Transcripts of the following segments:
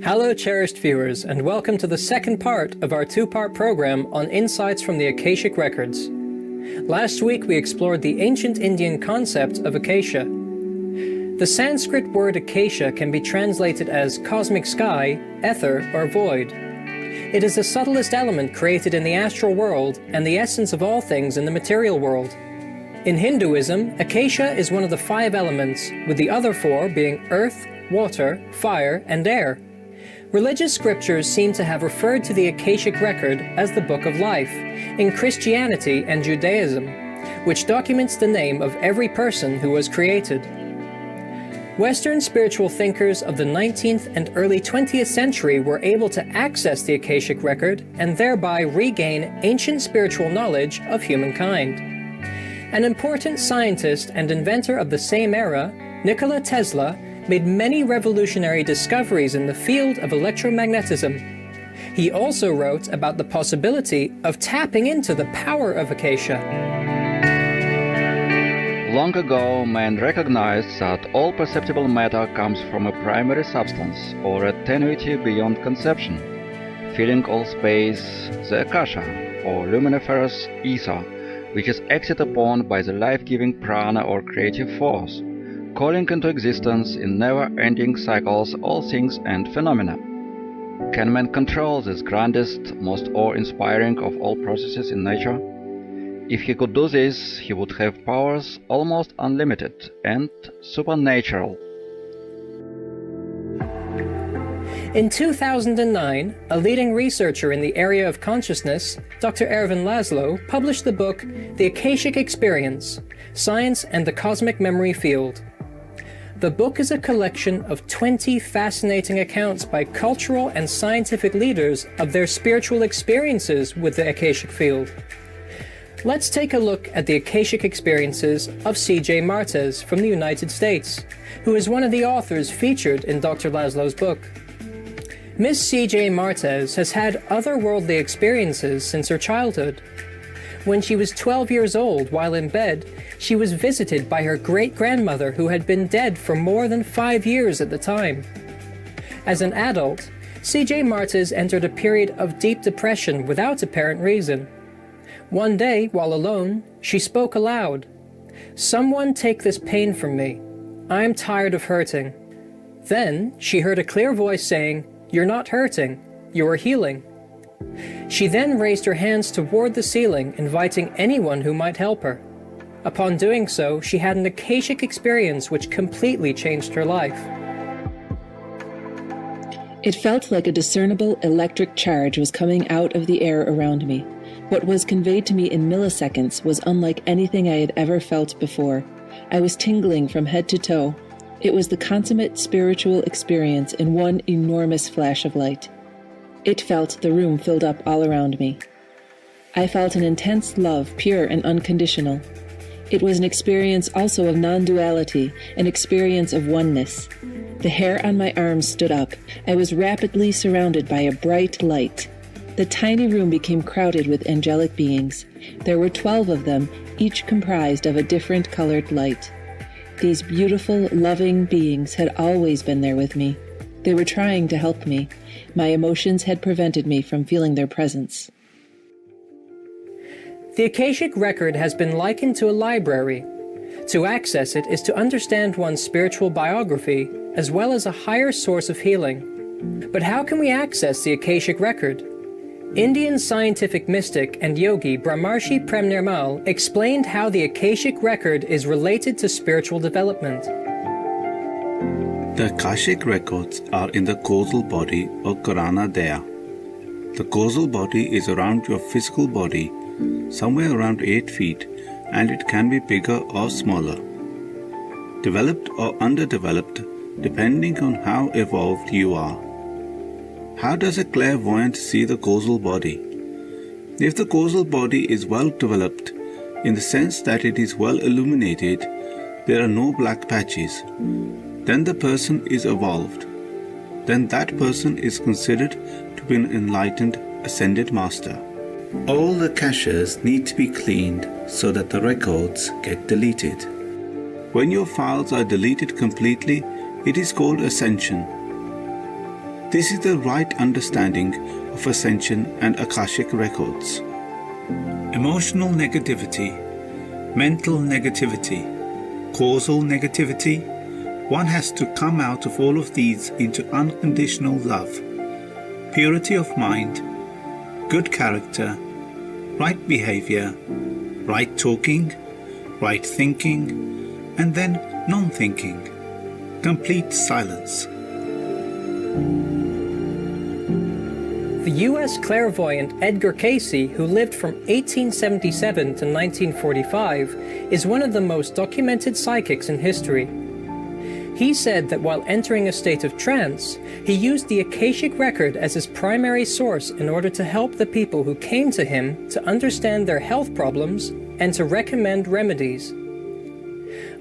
Hello, cherished viewers, and welcome to the second part of our two-part program on insights from the Akashic Records. Last week we explored the ancient Indian concept of acacia. The Sanskrit word acacia can be translated as cosmic sky, ether, or void. It is the subtlest element created in the astral world and the essence of all things in the material world. In Hinduism, acacia is one of the 5 elements, with the other 4 being earth, water, fire, and air. Religious scriptures seem to have referred to the Akashic Record as the Book of Life in Christianity and Judaism, which documents the name of every person who was created. Western spiritual thinkers of the 19th and early 20th century were able to access the Akashic Record and thereby regain ancient spiritual knowledge of humankind. An important scientist and inventor of the same era, Nikola Tesla, made many revolutionary discoveries in the field of electromagnetism. He also wrote about the possibility of tapping into the power of acacia. Long ago, man recognized that all perceptible matter comes from a primary substance, or a tenuity beyond conception, filling all space, the akasha, or luminiferous ether, which is acted upon by the life-giving prana or creative force, calling into existence in never-ending cycles all things and phenomena. Can man control this grandest, most awe-inspiring of all processes in nature? If he could do this, he would have powers almost unlimited and supernatural. In 2009, a leading researcher in the area of consciousness, Dr. Ervin Laszlo, published the book The Akashic Experience: Science and the Cosmic Memory Field. The book is a collection of 20 fascinating accounts by cultural and scientific leaders of their spiritual experiences with the Akashic field. Let's take a look at the Akashic experiences of C.J. Martez from the United States, who is one of the authors featured in Dr. Laszlo's book. Miss C.J. Martez has had otherworldly experiences since her childhood. When she was 12 years old, while in bed, she was visited by her great-grandmother who had been dead for more than 5 years at the time. As an adult, C.J. Martez entered a period of deep depression without apparent reason. One day, while alone, she spoke aloud. "Someone take this pain from me. I am tired of hurting." Then she heard a clear voice saying, "You're not hurting, you are healing." She then raised her hands toward the ceiling, inviting anyone who might help her. Upon doing so, she had an Akashic experience which completely changed her life. It felt like a discernible electric charge was coming out of the air around me. What was conveyed to me in milliseconds was unlike anything I had ever felt before. I was tingling from head to toe. It was the consummate spiritual experience in one enormous flash of light. It felt the room filled up all around me. I felt an intense love, pure and unconditional. It was an experience also of non-duality, an experience of oneness. The hair on my arms stood up. I was rapidly surrounded by a bright light. The tiny room became crowded with angelic beings. There were 12 of them, each comprised of a different colored light. These beautiful, loving beings had always been there with me. They were trying to help me. My emotions had prevented me from feeling their presence. The Akashic Record has been likened to a library. To access it is to understand one's spiritual biography, as well as a higher source of healing. But how can we access the Akashic Record? Indian scientific mystic and yogi Brahmarshi Prem Nirmal explained how the Akashic Record is related to spiritual development. The Akashic records are in the causal body or Karana Daya. The causal body is around your physical body, somewhere around 8 feet, and it can be bigger or smaller. Developed or underdeveloped, depending on how evolved you are. How does a clairvoyant see the causal body? If the causal body is well developed, in the sense that it is well illuminated, there are no black patches, then the person is evolved. Then that person is considered to be an enlightened, ascended master. All the caches need to be cleaned so that the records get deleted. When your files are deleted completely, it is called ascension. This is the right understanding of ascension and Akashic records. Emotional negativity, mental negativity, causal negativity. One has to come out of all of these into unconditional love, purity of mind, good character, right behavior, right talking, right thinking, and then non-thinking, complete silence. The U.S. clairvoyant Edgar Cayce, who lived from 1877 to 1945, is one of the most documented psychics in history. He said that while entering a state of trance, he used the Akashic record as his primary source in order to help the people who came to him to understand their health problems and to recommend remedies.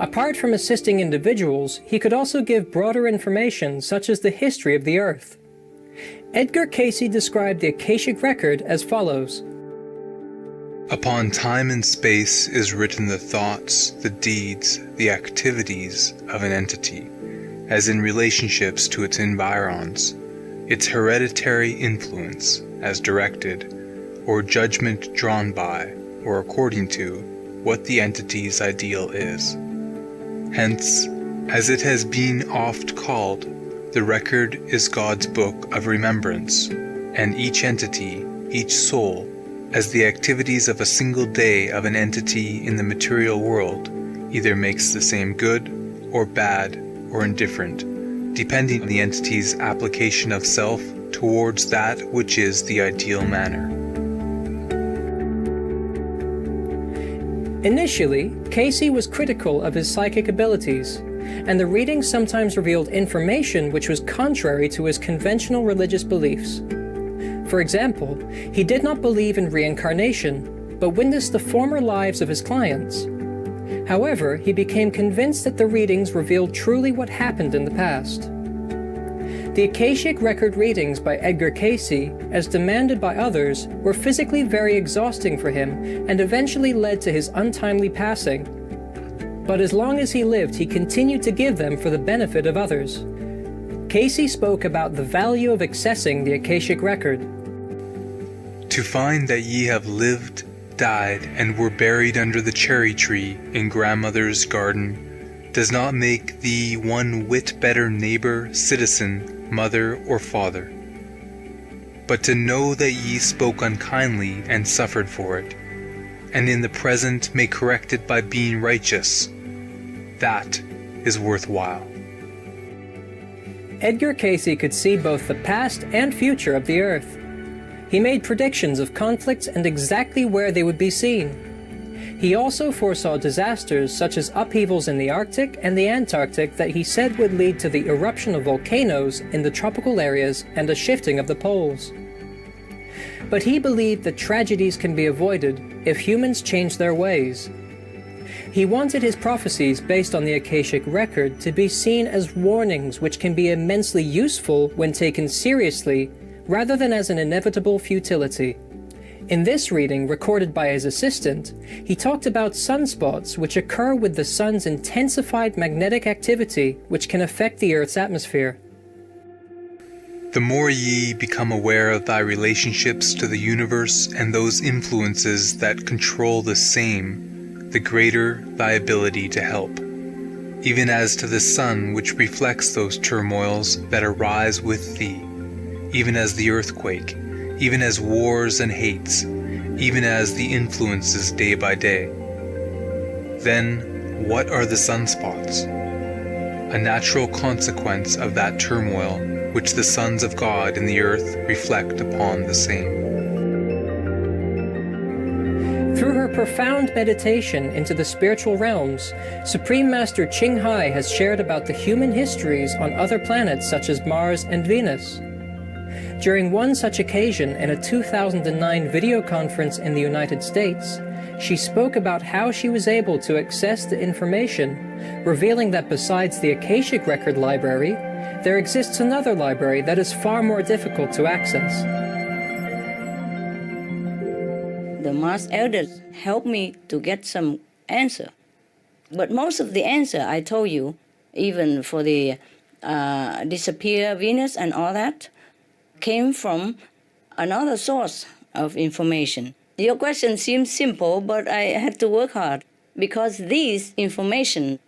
Apart from assisting individuals, he could also give broader information such as the history of the Earth. Edgar Cayce described the Akashic record as follows. Upon time and space is written the thoughts, the deeds, the activities of an entity, as in relationships to its environs, its hereditary influence, as directed, or judgment drawn by, or according to, what the entity's ideal is. Hence, as it has been oft called, the record is God's book of remembrance, and each entity, each soul, as the activities of a single day of an entity in the material world, either makes the same good, or bad, or indifferent, depending on the entity's application of self towards that which is the ideal manner. Initially, Cayce was critical of his psychic abilities, and the readings sometimes revealed information which was contrary to his conventional religious beliefs. For example, he did not believe in reincarnation, but witnessed the former lives of his clients. However, he became convinced that the readings revealed truly what happened in the past. The Akashic record readings by Edgar Cayce, as demanded by others, were physically very exhausting for him and eventually led to his untimely passing. But as long as he lived, he continued to give them for the benefit of others. Cayce spoke about the value of accessing the Akashic record. To find that ye have lived, died, and were buried under the cherry tree in grandmother's garden does not make thee one whit better neighbor, citizen, mother, or father. But to know that ye spoke unkindly and suffered for it, and in the present may correct it by being righteous, that is worthwhile. Edgar Cayce could see both the past and future of the Earth. He made predictions of conflicts and exactly where they would be seen. He also foresaw disasters such as upheavals in the Arctic and the Antarctic that he said would lead to the eruption of volcanoes in the tropical areas and a shifting of the poles. But he believed that tragedies can be avoided if humans change their ways. He wanted his prophecies based on the Akashic record to be seen as warnings which can be immensely useful when taken seriously, rather than as an inevitable futility. In this reading, recorded by his assistant, he talked about sunspots which occur with the sun's intensified magnetic activity which can affect the Earth's atmosphere. The more ye become aware of thy relationships to the universe and those influences that control the same, the greater thy ability to help, even as to the sun which reflects those turmoils that arise with thee, even as the earthquake, even as wars and hates, even as the influences day by day. Then, what are the sunspots? A natural consequence of that turmoil which the sons of God in the earth reflect upon the same. Through her profound meditation into the spiritual realms, Supreme Master Ching Hai has shared about the human histories on other planets such as Mars and Venus. During one such occasion in a 2009 video conference in the United States, she spoke about how she was able to access the information, revealing that besides the Akashic Record Library, there exists another library that is far more difficult to access. The Mars elders helped me to get some answer. But most of the answer I told you, even for the disappear Venus and all that, came from another source of information. Your question seems simple, but I had to work hard because these information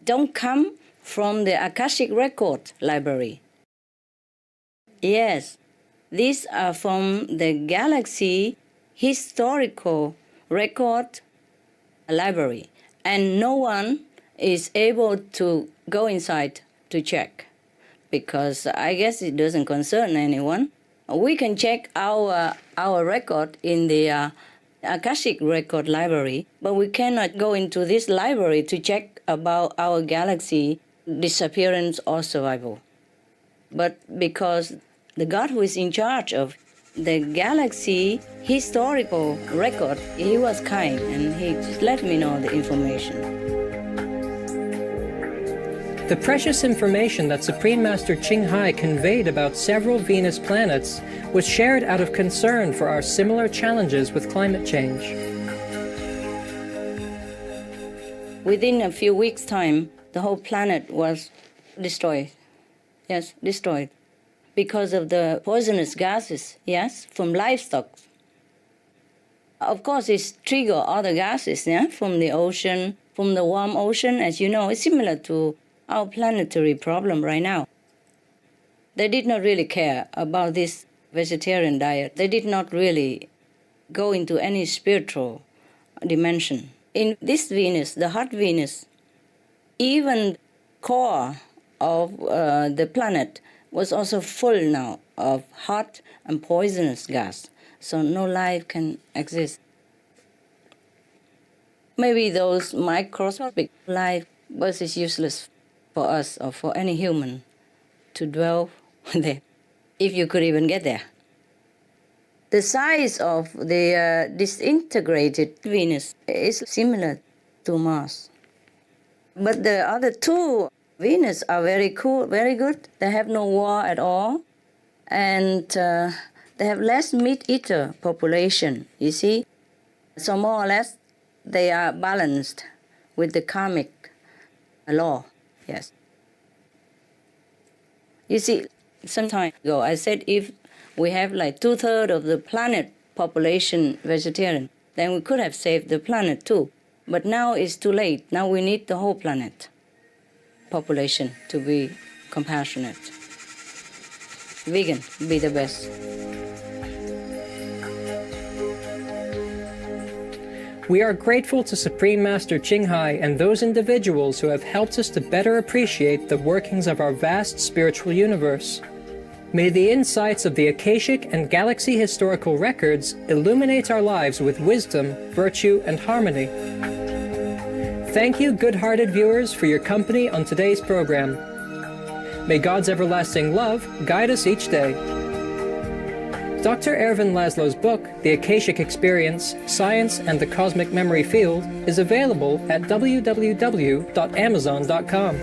don't come from the Akashic Record Library. Yes, these are from the Galaxy Historical Record Library, and no one is able to go inside to check because I guess it doesn't concern anyone. We can check our record in the Akashic Record Library, but we cannot go into this library to check about our galaxy disappearance or survival. But because the God who is in charge of the galaxy historical record, he was kind and he just let me know the information. The precious information that Supreme Master Ching Hai conveyed about several Venus planets was shared out of concern for our similar challenges with climate change. Within a few weeks' time, the whole planet was destroyed. Yes, destroyed. Because of the poisonous gases, yes, from livestock. Of course, it's trigger other gases, yeah, from the ocean, from the warm ocean, as you know, it's similar to our planetary problem right now. They did not really care about this vegetarian diet. They did not really go into any spiritual dimension. In this Venus, the hot Venus, even core of the planet was also full now of hot and poisonous gas, so no life can exist. Maybe those microscopic life was useless for us or for any human to dwell there, if you could even get there. The size of the disintegrated Venus is similar to Mars. But the other two Venus are very cool, very good. They have no war at all. And they have less meat-eater population, you see. So more or less, they are balanced with the karmic law, yes. You see, some time ago, I said if we have like 2/3 of the planet population vegetarian, then we could have saved the planet too. But now it's too late. Now we need the whole planet population to be compassionate. Vegan, be the best. We are grateful to Supreme Master Ching Hai and those individuals who have helped us to better appreciate the workings of our vast spiritual universe. May the insights of the Akashic and Galaxy historical records illuminate our lives with wisdom, virtue, and harmony. Thank you, good-hearted viewers, for your company on today's program. May God's everlasting love guide us each day. Dr. Ervin Laszlo's book, The Akashic Experience, Science and the Cosmic Memory Field, is available at www.amazon.com.